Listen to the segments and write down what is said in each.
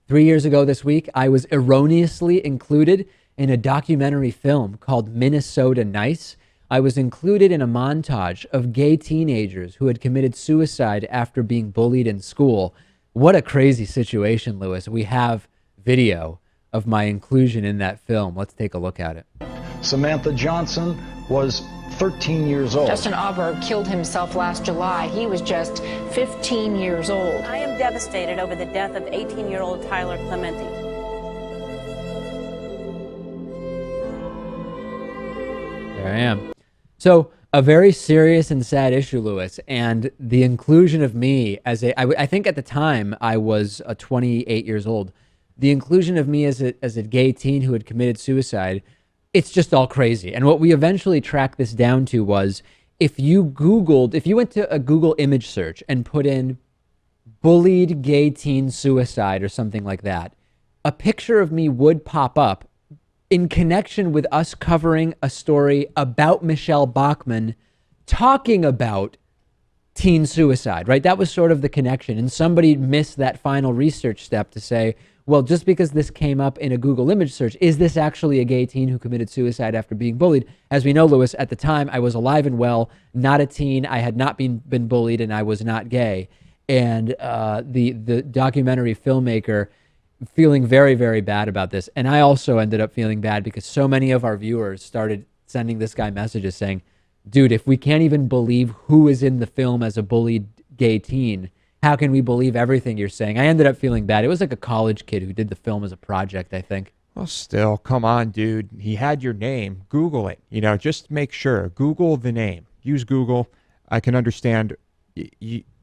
3 years ago this week, I was erroneously included in a documentary film called Minnesota Nice. I was included in a montage of gay teenagers who had committed suicide after being bullied in school. What a crazy situation, Lewis. We have video of my inclusion in that film. Let's take a look at it. Samantha Johnson was 13 years old. Justin Auber killed himself last July. He was just 15 years old. I am devastated over the death of 18-year-old Tyler Clementi. There I am. So a very serious and sad issue, Lewis, and the inclusion of me as I think at the time I was 28 years old. The inclusion of me as a gay teen who had committed suicide, it's just all crazy. And what we eventually tracked this down to was if you went to a Google image search and put in bullied gay teen suicide or something like that, a picture of me would pop up in connection with us covering a story about Michelle Bachmann talking about teen suicide, right? That was sort of the connection. And somebody missed that final research step to say, well, just because this came up in a Google image search, is this actually a gay teen who committed suicide after being bullied? As we know, Lewis, at the time, I was alive and well, not a teen. I had not been bullied, and I was not gay. And the documentary filmmaker feeling very, very bad about this. And I also ended up feeling bad because so many of our viewers started sending this guy messages saying, dude, if we can't even believe who is in the film as a bullied gay teen, how can we believe everything you're saying? I ended up feeling bad. It was like a college kid who did the film as a project, I think. Well, still, come on, dude. He had your name. Google it. Just make sure. Google the name. Use Google. I can understand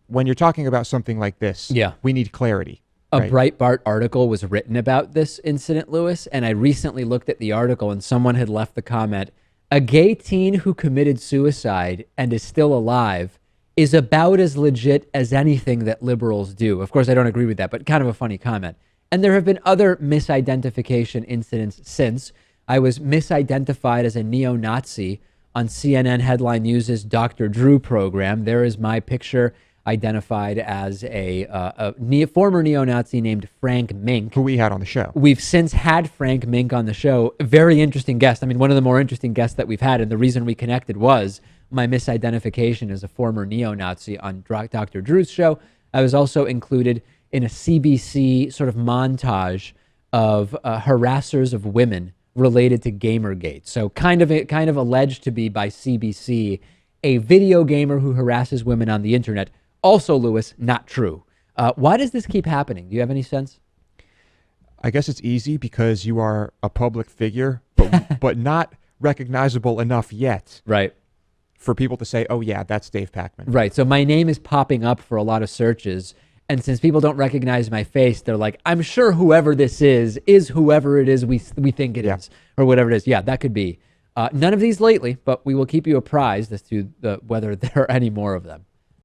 when you're talking about something like this. Yeah. We need clarity. A right? Breitbart article was written about this incident, Lewis, and I recently looked at the article and someone had left the comment, a gay teen who committed suicide and is still alive is about as legit as anything that liberals do. Of course, I don't agree with that, but kind of a funny comment. And there have been other misidentification incidents since. I was misidentified as a neo-Nazi on CNN Headline News' Dr. Drew program. There is my picture identified as a former neo-Nazi named Frank Mink. Who we had on the show. We've since had Frank Mink on the show. A very interesting guest. I mean, one of the more interesting guests that we've had. And the reason we connected was my misidentification as a former neo-Nazi on Dr. Drew's show. I was also included in a CBC sort of montage of harassers of women related to Gamergate. So kind of alleged to be by CBC a video gamer who harasses women on the internet. Also, Lewis, not true. Why does this keep happening? Do you have any sense? I guess it's easy because you are a public figure, but not recognizable enough yet. Right. For people to say, oh, yeah, that's Dave Pakman. Right. So my name is popping up for a lot of searches. And since people don't recognize my face, they're like, I'm sure whoever this is whoever it is we think it is, or whatever it is. Yeah, that could be. None of these lately, but we will keep you apprised as to whether there are any more of them.